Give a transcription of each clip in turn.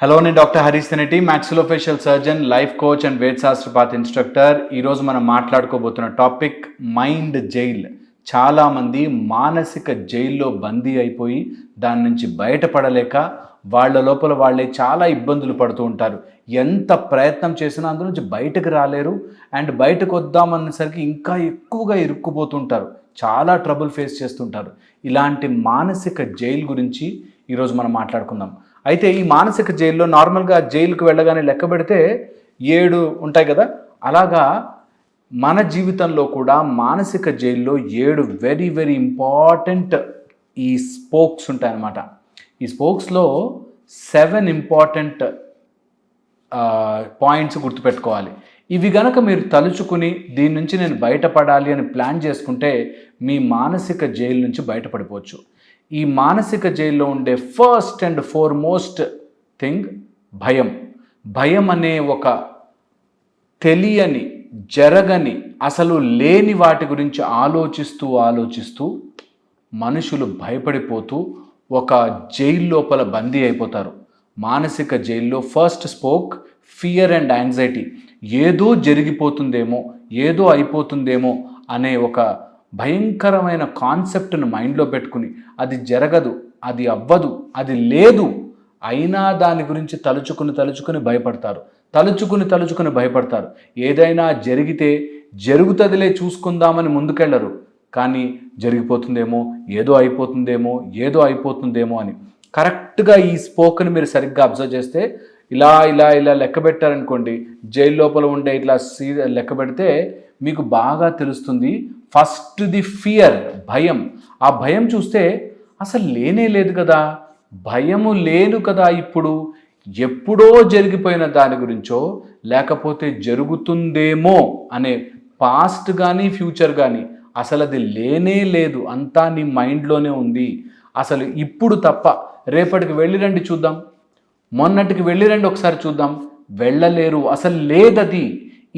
Hello, నేను doctor Harish Tenneti, maxillofacial surgeon, life coach and Veda శాస్త్రపాత్ instructor. ఈరోజు మనం మాట్లాడుకోబోతున్న టాపిక్ మైండ్ జైల్. చాలామంది మానసిక జైల్లో బందీ అయిపోయి దాని నుంచి బయటపడలేక వాళ్ళ లోపల వాళ్ళే చాలా ఇబ్బందులు పడుతూ ఉంటారు. ఎంత ప్రయత్నం చేసినా అందులో నుంచి బయటకు రాలేరు. అండ్ బయటకు వద్దామన్నసరికి ఇంకా ఎక్కువగా ఇరుక్కుపోతుంటారు. చాలా ట్రబుల్ ఫేస్ చేస్తుంటారు. ఇలాంటి మానసిక జైలు గురించి ఈరోజు మనం మాట్లాడుకుందాం. అయితే ఈ మానసిక జైల్లో నార్మల్గా జైలుకు వెళ్ళగానే లెక్క పెడితే 7 ఉంటాయి కదా. అలాగా మన జీవితంలో కూడా మానసిక జైల్లో 7 వెరీ వెరీ ఇంపార్టెంట్ ఈ స్పోక్స్ ఉంటాయన్నమాట. ఈ స్పోక్స్లో 7 ఇంపార్టెంట్ పాయింట్స్ గుర్తుపెట్టుకోవాలి. ఇవి గనక మీరు తలుచుకుని దీని నుంచి నేను బయటపడాలి అని ప్లాన్ చేసుకుంటే మీ మానసిక జైలు నుంచి బయటపడిపోవచ్చు. ఈ మానసిక జైల్లో ఉండే ఫస్ట్ అండ్ ఫార్మోస్ట్ థింగ్ భయం. భయం అనే ఒక తెలియని, జరగని, అసలు లేని వాటి గురించి ఆలోచిస్తూ మనుషులు భయపడిపోతూ ఒక జైలు లోపల బందీ అయిపోతారు. మానసిక జైల్లో first spoke fear and anxiety. ఏదో జరిగిపోతుందేమో, ఏదో అయిపోతుందేమో అనే ఒక భయంకరమైన కాన్సెప్ట్ను మైండ్లో పెట్టుకుని అది జరగదు, అది అవ్వదు, అది లేదు, అయినా దాని గురించి తలుచుకుని భయపడతారు. తలుచుకుని భయపడతారు. ఏదైనా జరిగితే జరుగుతుందిలే చూసుకుందామని ముందుకెళ్ళరు. కానీ జరిగిపోతుందేమో, ఏదో అయిపోతుందేమో అని. కరెక్ట్గా ఈ స్పోక్ని మీరు సరిగ్గా అబ్జర్వ్ చేస్తే ఇలా లెక్క పెట్టారనుకోండి, జైలు లోపల ఉండే ఇట్లా లెక్క పెడితే మీకు బాగా తెలుస్తుంది. ఫస్ట్ ది ఫియర్, భయం. ఆ భయం చూస్తే అసలు లేనే లేదు కదా, భయము లేదు కదా, ఇప్పుడు ఎప్పుడో జరిగిపోయిన దాని గురించో లేకపోతే జరుగుతుందేమో అనే పాస్ట్ కానీ ఫ్యూచర్ కానీ అసలు అది లేనే లేదు, అంతా నీ మైండ్లోనే ఉంది. అసలు ఇప్పుడు తప్ప రేపటికి వెళ్ళిరండి చూద్దాం, మొన్నటికి వెళ్ళిరండి ఒకసారి చూద్దాం, వెళ్ళలేరు, అసలు లేదది.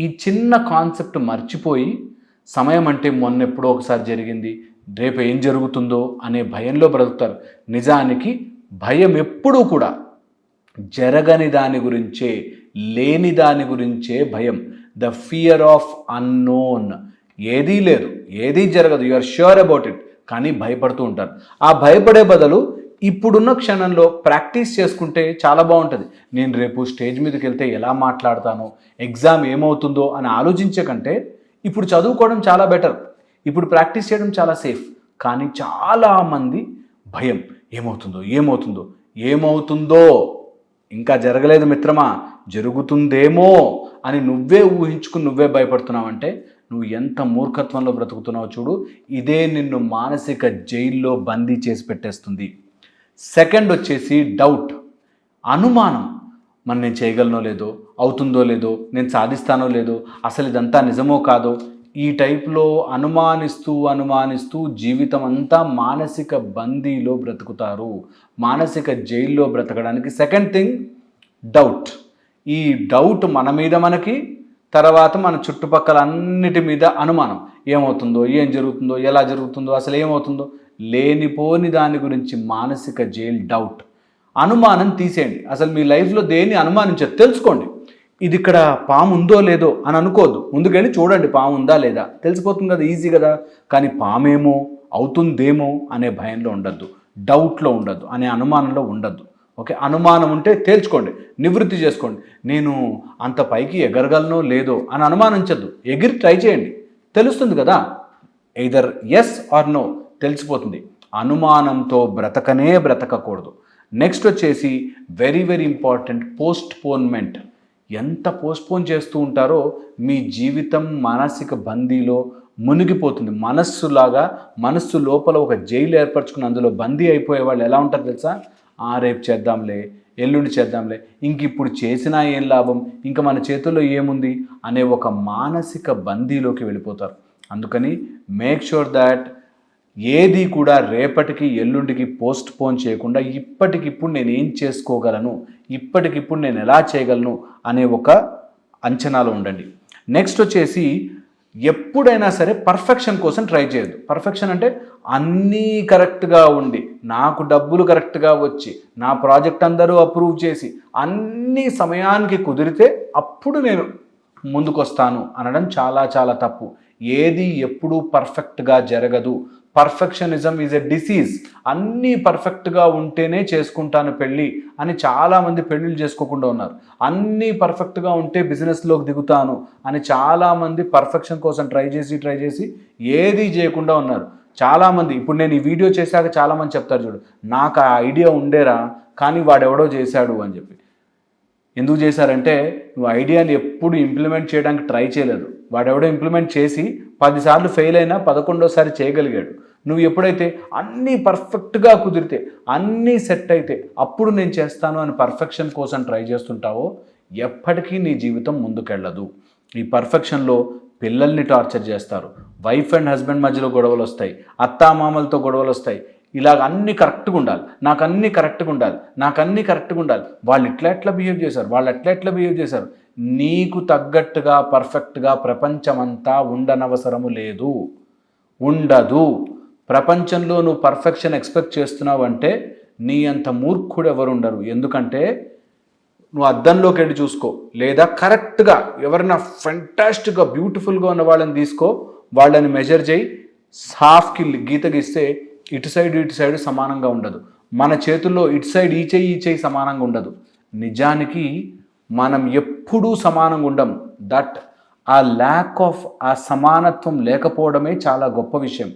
ఈ చిన్న కాన్సెప్ట్ మర్చిపోయి సమయం అంటే మొన్నెప్పుడో ఒకసారి జరిగింది, రేపు ఏం జరుగుతుందో అనే భయంలో బ్రతుకుతారు. నిజానికి భయం ఎప్పుడూ కూడా జరగని దాని గురించే, లేని దాని గురించే భయం. The fear of unknown. ఏదీ లేదు, ఏదీ జరగదు, you are sure about it, కానీ భయపడుతూ ఉంటారు. ఆ భయపడే బదులు ఇప్పుడున్న క్షణంలో ప్రాక్టీస్ చేసుకుంటే చాలా బాగుంటుంది. నేను రేపు స్టేజ్ మీదకి వెళ్తే ఎలా మాట్లాడతానో, ఎగ్జామ్ ఏమవుతుందో అని ఆలోచించే కంటే ఇప్పుడు చదువుకోవడం చాలా బెటర్, ఇప్పుడు ప్రాక్టీస్ చేయడం చాలా సేఫ్. కానీ చాలామంది భయం, ఏమవుతుందో ఇంకా జరగలేదు మిత్రమా, జరుగుతుందేమో అని నువ్వే ఊహించుకుని నువ్వే భయపడుతున్నావంటే నువ్వు ఎంత మూర్ఖత్వంలో బ్రతుకుతున్నావో చూడు. ఇదే నిన్ను మానసిక జైల్లో బందీ చేసి పెట్టేస్తుంది. సెకండ్ వచ్చేసి డౌట్, అనుమానం. మరి నేను చేయగలనో లేదో, అవుతుందో లేదో, నేను సాధిస్తానో లేదో, అసలు ఇదంతా నిజమో కాదో, ఈ టైప్లో అనుమానిస్తూ జీవితం అంతా మానసిక బందీలో బ్రతుకుతారు. మానసిక జైల్లో బ్రతకడానికి సెకండ్ థింగ్ డౌట్. ఈ డౌట్ మన మీద మనకి, తర్వాత మన చుట్టుపక్కల అన్నిటి మీద అనుమానం. ఏమవుతుందో, ఏం జరుగుతుందో, ఎలా జరుగుతుందో, అసలు ఏమవుతుందో, లేనిపోని దాని గురించి మానసిక జైల్ డౌట్. అనుమానం తీసేయండి. అసలు మీ లైఫ్లో దేన్ని అనుమానించదు, తెలుసుకోండి. ఇది ఇక్కడ పాము ఉందో లేదో అని అనుకోవద్దు, ముందుకెళ్ళి చూడండి పాము ఉందా లేదా, తెలిసిపోతుంది కదా, ఈజీ కదా. కానీ పామేమో, అవుతుందేమో అనే భయంలో ఉండద్దు, డౌట్లో ఉండద్దు, అనే అనుమానంలో ఉండద్దు. ఓకే, అనుమానం ఉంటే తేల్చుకోండి, నివృత్తి చేసుకోండి. నేను అంత పైకి ఎగరగలనో లేదో అని అనుమానించద్దు, ఎగిరి ట్రై చేయండి, తెలుస్తుంది కదా. ఎయిదర్ ఎస్ ఆర్ నో తెలిసిపోతుంది. అనుమానంతో బ్రతకకూడదు. నెక్స్ట్ వచ్చేసి వెరీ వెరీ ఇంపార్టెంట్, పోస్ట్పోన్మెంట్. ఎంత పోస్ట్పోన్ చేస్తూ ఉంటారో మీ జీవితం మానసిక బందీలో మునిగిపోతుంది. మనస్సు లోపల ఒక జైలు ఏర్పరచుకుని అందులో బందీ అయిపోయే వాళ్ళు ఎలా ఉంటారు తెలుసా? రేపు చేద్దాంలే, ఎల్లుండి చేద్దాంలే, ఇంక ఇప్పుడు చేసినా ఏం లాభం, ఇంకా మన చేతుల్లో ఏముంది అనే ఒక మానసిక బందీలోకి వెళ్ళిపోతారు. అందుకని మేక్ షూర్ దాట్ ఏది కూడా రేపటికి ఎల్లుండికి పోస్ట్ పోన్ చేయకుండా ఇప్పటికిప్పుడు నేను ఏం చేసుకోగలను, ఇప్పటికిప్పుడు నేను ఎలా చేయగలను అనే ఒక అంచనాలో ఉండండి. నెక్స్ట్ వచ్చేసి ఎప్పుడైనా సరే పర్ఫెక్షన్ కోసం ట్రై చేయొద్దు. పర్ఫెక్షన్ అంటే అన్నీ కరెక్ట్గా ఉండి, నాకు డబ్బులు కరెక్ట్గా వచ్చి, నా ప్రాజెక్ట్ అందరూ అప్రూవ్ చేసి, అన్ని సమయానికి కుదిరితే అప్పుడు నేను ముందుకొస్తాను అనడం చాలా చాలా తప్పు. ఏది ఎప్పుడూ పర్ఫెక్ట్గా జరగదు. Perfectionism is a disease. అన్నీ పర్ఫెక్ట్గా ఉంటేనే చేసుకుంటాను పెళ్ళి అని చాలామంది పెళ్ళిళ్ళు చేసుకోకుండా ఉన్నారు. అన్నీ పర్ఫెక్ట్గా ఉంటే బిజినెస్లోకి దిగుతాను అని చాలామంది పర్ఫెక్షన్ కోసం ట్రై చేసి ఏది చేయకుండా ఉన్నారు. చాలామంది ఇప్పుడు నేను ఈ వీడియో చేశాక చాలామంది చెప్తారు, చూడు నాకు ఆ ఐడియా ఉండేరా కానీ వాడెవడో చేశాడు అని చెప్పి. ఎందుకు చేశారంటే నువ్వు ఐడియాని ఎప్పుడు ఇంప్లిమెంట్ చేయడానికి ట్రై చేయలేదు. వాడెవడో ఇంప్లిమెంట్ చేసి 10 సార్లు ఫెయిల్ అయినా 11వ చేయగలిగాడు. నువ్వు ఎప్పుడైతే అన్నీ పర్ఫెక్ట్గా కుదిరితే, అన్నీ సెట్ అయితే అప్పుడు నేను చేస్తాను అని పర్ఫెక్షన్ కోసం ట్రై చేస్తుంటావో ఎప్పటికీ నీ జీవితం ముందుకెళ్ళదు. ఈ పర్ఫెక్షన్లో పిల్లల్ని టార్చర్ చేస్తారు, వైఫ్ అండ్ హస్బెండ్ మధ్యలో గొడవలు వస్తాయి, అత్తామామలతో గొడవలు వస్తాయి. ఇలాగ అన్నీ కరెక్ట్గా ఉండాలి, నాకు అన్నీ కరెక్ట్గా ఉండాలి, వాళ్ళు ఎట్లా బిహేవ్ చేశారు, వాళ్ళు ఎట్లా బిహేవ్ చేశారు. నీకు తగ్గట్టుగా పర్ఫెక్ట్గా ప్రపంచమంతా ఉండనవసరము లేదు, ఉండదు. ప్రపంచంలో నువ్వు పర్ఫెక్షన్ ఎక్స్పెక్ట్ చేస్తున్నావు అంటే నీ అంత మూర్ఖుడు ఎవరు ఉండరు. ఎందుకంటే నువ్వు అద్దంలోకి వెళ్ళి చూసుకో, లేదా కరెక్ట్గా ఎవరైనా ఫెంటాస్టిక్గా బ్యూటిఫుల్గా ఉన్న వాళ్ళని తీసుకో, వాళ్ళని మెజర్ చేయి, హాఫ్కి గీత గీస్తే ఇటు సైడ్ సమానంగా ఉండదు. మన చేతుల్లో ఇటు సైడ్ ఈ చెయ్యి సమానంగా ఉండదు. నిజానికి మనం ఎప్పుడూ సమానంగా ఉండం. దట్ ఆ ల్యాక్ ఆఫ్ ఆ సమానత్వం లేకపోవడమే చాలా గొప్ప విషయం.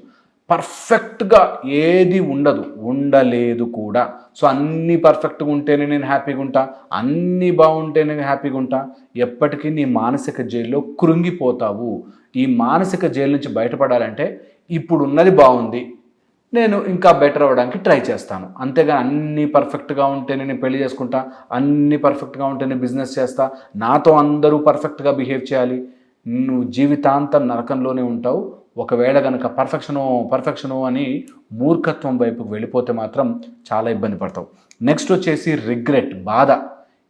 పర్ఫెక్ట్గా ఏది ఉండదు, ఉండలేదు కూడా. సో అన్నీ పర్ఫెక్ట్గా ఉంటేనే నేను హ్యాపీగా ఉంటా, అన్నీ బాగుంటేనే నేను హ్యాపీగా ఉంటా. ఎప్పటికీ నీ మానసిక జైల్లో కృంగిపోతావు. ఈ మానసిక జైలు నుంచి బయటపడాలంటే ఇప్పుడున్నది బాగుంది, నేను ఇంకా బెటర్ అవ్వడానికి ట్రై చేస్తాను. అంతేగాని అన్నీ పర్ఫెక్ట్గా ఉంటేనే నేను పెళ్లి చేసుకుంటా, అన్నీ పర్ఫెక్ట్గా ఉంటేనే బిజినెస్ చేస్తా, నాతో అందరూ పర్ఫెక్ట్గా బిహేవ్ చేయాలి, నువ్వు జీవితాంతం నరకంలోనే ఉంటావు. ఒకవేళ కనుక పర్ఫెక్షను అని మూర్ఖత్వం వైపుకు వెళ్ళిపోతే మాత్రం చాలా ఇబ్బంది పడతావు. నెక్స్ట్ వచ్చేసి రిగ్రెట్, బాధ.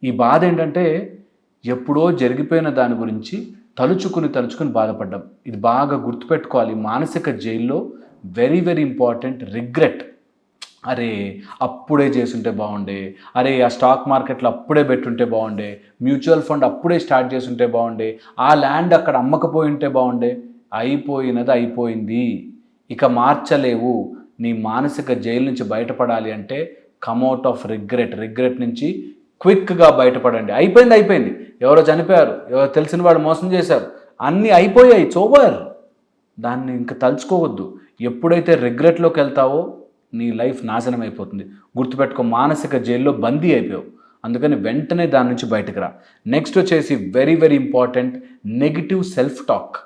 ఈ బాధ ఏంటంటే ఎప్పుడో జరిగిపోయిన దాని గురించి తలుచుకుని బాధపడ్డం. ఇది బాగా గుర్తుపెట్టుకోవాలి. మానసిక జైల్లో వెరీ వెరీ ఇంపార్టెంట్ రిగ్రెట్. అరే అప్పుడే చేసుంటే బాగుండే, అరే ఆ స్టాక్ మార్కెట్లో అప్పుడే పెట్టుంటే బాగుండే, మ్యూచువల్ ఫండ్ అప్పుడే స్టార్ట్ చేసుంటే బాగుండే, ఆ ల్యాండ్ అక్కడ అమ్మకపోయి ఉంటే బాగుండే. అయిపోయినది అయిపోయింది, ఇక మార్చలేవు. నీ మానసిక జైలు నుంచి బయటపడాలి అంటే కమ్అట్ ఆఫ్ రిగ్రెట్ నుంచి క్విక్గా బయటపడండి. అయిపోయింది, ఎవరో చనిపోయారు, ఎవరో తెలిసిన వాడు మోసం చేశారు, అన్నీ అయిపోయాయి, ఓవర్. దాన్ని ఇంకా తలుచుకోవద్దు. ఎప్పుడైతే రిగ్రెట్లోకి వెళ్తావో నీ లైఫ్ నాశనం అయిపోతుంది. గుర్తుపెట్టుకో, మానసిక జైల్లో బందీ అయిపోయావు. అందుకని వెంటనే దాని నుంచి బయటకు రా. నెక్స్ట్ వచ్చేసి very very important, negative self talk.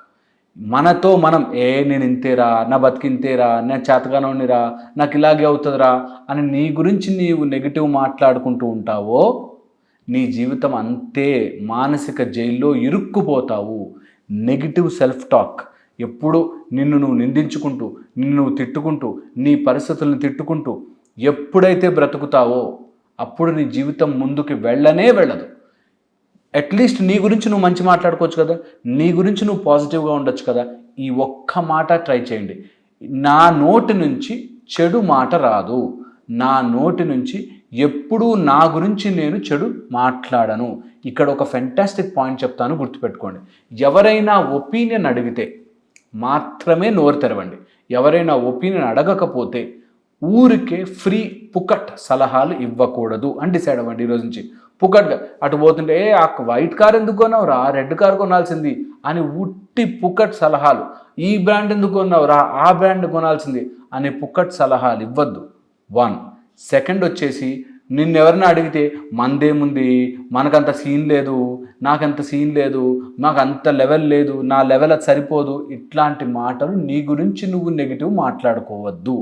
మనతో మనం నేను ఇంతేరా, నా బతికింతేరా, నేను చేతగానోనిరా, నాకు ఇలాగే అవుతుందిరా అని నీ గురించి నీవు నెగిటివ్ మాట్లాడుకుంటూ ఉంటావో నీ జీవితం అంతే మానసిక జైల్లో ఇరుక్కుపోతావు. నెగిటివ్ సెల్ఫ్ టాక్, ఎప్పుడు నిన్ను నువ్వు నిందించుకుంటూ, నిన్ను నువ్వు తిట్టుకుంటూ, నీ పరిస్థితులను తిట్టుకుంటూ ఎప్పుడైతే బ్రతుకుతావో అప్పుడు నీ జీవితం ముందుకు వెళ్ళదు. అట్లీస్ట్ నీ గురించి నువ్వు మంచి మాట్లాడుకోవచ్చు కదా, నీ గురించి నువ్వు పాజిటివ్గా ఉండొచ్చు కదా. ఈ ఒక్క మాట ట్రై చేయండి. నా నోటి నుంచి చెడు మాట రాదు, నా నోటి నుంచి ఎప్పుడూ నా గురించి నేను చెడు మాట్లాడను. ఇక్కడ ఒక ఫెంటాస్టిక్ పాయింట్ చెప్తాను, గుర్తుపెట్టుకోండి. ఎవరైనా ఒపీనియన్ అడిగితే మాత్రమే నోరు తెరవండి. ఎవరైనా ఒపీనియన్ అడగకపోతే ఊరికే ఫ్రీ పుకట్ సలహాలు ఇవ్వకూడదు అని డిసైడ్ అవ్వండి. ఈరోజు నుంచి పుకట్గా అటు పోతుంటే ఆ వైట్ కార్ ఎందుకు కొన్నావురా, రెడ్ కార్ కొనాల్సింది అని ఉట్టి పుకట్ సలహాలు, ఈ బ్రాండ్ ఎందుకు కొన్నావురా, ఆ బ్రాండ్ కొనాల్సింది అని పుకట్ సలహాలు ఇవ్వద్దు. 1. సెకండ్ వచ్చేసి నిన్నెవరైనా అడిగితే మందేముంది, మనకంత సీన్ లేదు, నాకంత సీన్ లేదు, నాకు అంత లెవెల్ లేదు, నా లెవెల్ అది సరిపోదు, ఇట్లాంటి మాటలు నీ గురించి నువ్వు నెగిటివ్ మాట్లాడుకోవద్దు.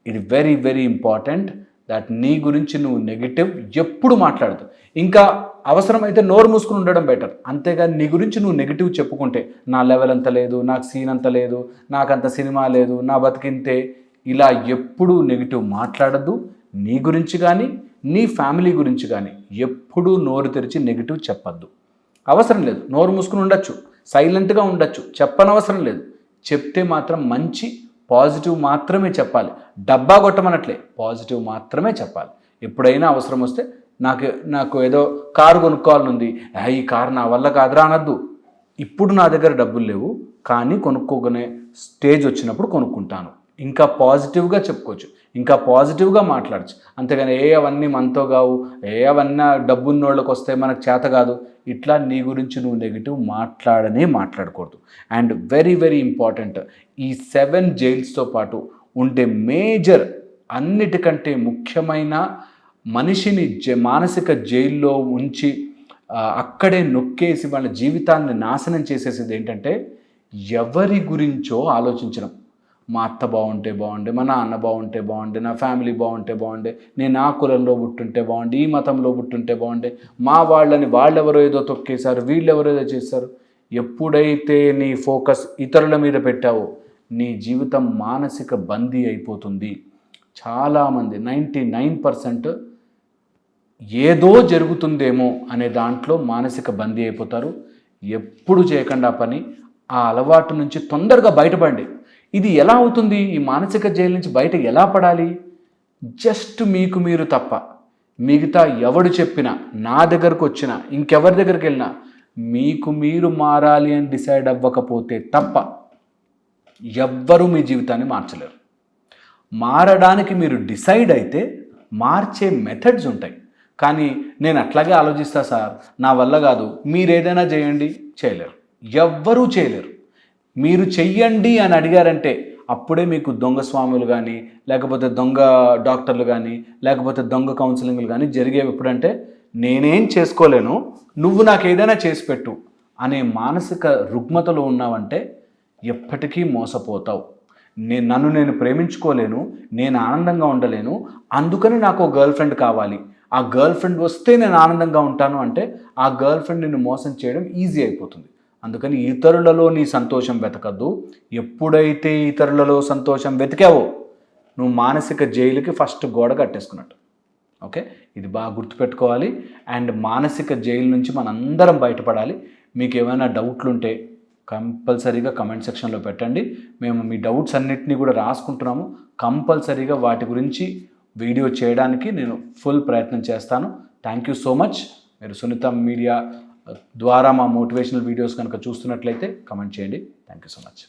ఇది వెరీ వెరీ ఇంపార్టెంట్ దట్ నీ గురించి నువ్వు నెగిటివ్ ఎప్పుడు మాట్లాడదు. ఇంకా అవసరమైతే నోరు మూసుకుని ఉండడం బెటర్. అంతేగాని నీ గురించి నువ్వు నెగిటివ్ చెప్పుకుంటే నా లెవెల్ అంత లేదు, నాకు సీన్ అంత లేదు, నాకంత సినిమా లేదు, నా బతికింతే, ఇలా ఎప్పుడూ నెగిటివ్ మాట్లాడద్దు. నీ గురించి కానీ నీ ఫ్యామిలీ గురించి కానీ ఎప్పుడూ నోరు తెరిచి నెగిటివ్ చెప్పద్దు. అవసరం లేదు, నోరు మూసుకుని ఉండొచ్చు, సైలెంట్గా ఉండొచ్చు, చెప్పనవసరం లేదు. చెప్తే మాత్రం మంచి పాజిటివ్ మాత్రమే చెప్పాలి. డబ్బా కొట్టమనట్లే, పాజిటివ్ మాత్రమే చెప్పాలి. ఎప్పుడైనా అవసరం వస్తే నాకు ఏదో కారు కొనుక్కోవాలనుంది, ఈ కారు నా వల్ల కాదురా అనద్దు. ఇప్పుడు నా దగ్గర డబ్బులు లేవు, కానీ కొనుక్కోగానే స్టేజ్ వచ్చినప్పుడు కొనుక్కుంటాను. ఇంకా పాజిటివ్గా చెప్పుకోవచ్చు, ఇంకా పాజిటివ్గా మాట్లాడచ్చు. అంతేగాని అవన్నీ మనతో కావు, అవన్నీ డబ్బున్నోళ్ళకి వస్తే మనకు చేత కాదు, ఇట్లా నీ గురించి నువ్వు నెగిటివ్ మాట్లాడకూడదు. అండ్ వెరీ వెరీ ఇంపార్టెంట్, ఈ 7 జైల్స్తో పాటు ఉండే మేజర్ అన్నిటికంటే ముఖ్యమైన మనిషిని మానసిక జైల్లో ఉంచి అక్కడే నొక్కేసి వాళ్ళ జీవితాన్ని నాశనం చేసేసేది ఏంటంటే ఎవరి గురించో ఆలోచించడం. మా అత్త బాగుంటే బాగుండే, మా నాన్న బాగుంటే బాగుండే, నా ఫ్యామిలీ బాగుంటే బాగుండే, నేను ఆ కులంలో పుట్టుంటే బాగుండే, ఈ మతంలో పుట్టుంటే బాగుండే, మా వాళ్ళెవరో ఏదో తొక్కేశారు, వీళ్ళెవరో ఏదో చేశారు. ఎప్పుడైతే నీ ఫోకస్ ఇతరుల మీద పెట్టావో నీ జీవితం మానసిక బందీ అయిపోతుంది. చాలామంది 99% ఏదో జరుగుతుందేమో అనే దాంట్లో మానసిక బందీ అయిపోతారు. ఎప్పుడు చేయకుండా పని, ఆ అలవాటు నుంచి తొందరగా బయటపడండి. ఇది ఎలా అవుతుంది? ఈ మానసిక జైలు నుంచి బయట ఎలా పడాలి? జస్ట్ మీకు మీరు తప్ప మిగతా ఎవడు చెప్పినా, నా దగ్గరకు వచ్చినా, ఇంకెవరి దగ్గరికి వెళ్ళినా మీకు మీరు మారాలి అని డిసైడ్ అవ్వకపోతే తప్ప ఎవ్వరూ మీ జీవితాన్ని మార్చలేరు. మారడానికి మీరు డిసైడ్ అయితే మార్చే మెథడ్స్ ఉంటాయి. కానీ నేను అట్లాగే ఆలోచిస్తా సార్, నా వల్ల కాదు, మీరు ఏదైనా చేయండి, చేయలేరు, ఎవ్వరూ చేయలేరు. మీరు చెయ్యండి అని అడిగారంటే అప్పుడే మీకు దొంగ స్వాములు కానీ, లేకపోతే దొంగ డాక్టర్లు కానీ, లేకపోతే దొంగ కౌన్సిలింగ్లు కానీ జరిగేవి. ఎప్పుడంటే నేనేం చేసుకోలేను, నువ్వు నాకు ఏదైనా చేసి పెట్టు అనే మానసిక రుగ్మతలో ఉన్నావంటే ఎప్పటికీ మోసపోతావు. నన్ను నేను ప్రేమించుకోలేను, నేను ఆనందంగా ఉండలేను, అందుకని నాకు ఒక గర్ల్ ఫ్రెండ్ కావాలి, ఆ గర్ల్ ఫ్రెండ్ వస్తే నేను ఆనందంగా ఉంటాను అంటే ఆ గర్ల్ ఫ్రెండ్ నిన్ను మోసం చేయడం ఈజీ అయిపోతుంది. అందుకని ఇతరులలో నీ సంతోషం వెతకద్దు. ఎప్పుడైతే ఇతరులలో సంతోషం వెతికావో నువ్వు మానసిక జైలుకి ఫస్ట్ గోడ కట్టేసుకున్నట్టు. ఓకే, ఇది బాగా గుర్తుపెట్టుకోవాలి. అండ్ మానసిక జైలు నుంచి మనందరం బయటపడాలి. మీకు ఏమైనా డౌట్లు ఉంటే కంపల్సరీగా కమెంట్ సెక్షన్లో పెట్టండి. మేము మీ డౌట్స్ అన్నిటినీ కూడా రాసుకుంటున్నాము. కంపల్సరీగా వాటి గురించి వీడియో చేయడానికి నేను ఫుల్ ప్రయత్నం చేస్తాను. Thank you so much. మీరు సునీత మీడియా ద్వారా మా మోటివేషనల్ వీడియోస్ కనుక చూస్తున్నట్లయితే కమెంట్ చేయండి. Thank you so much.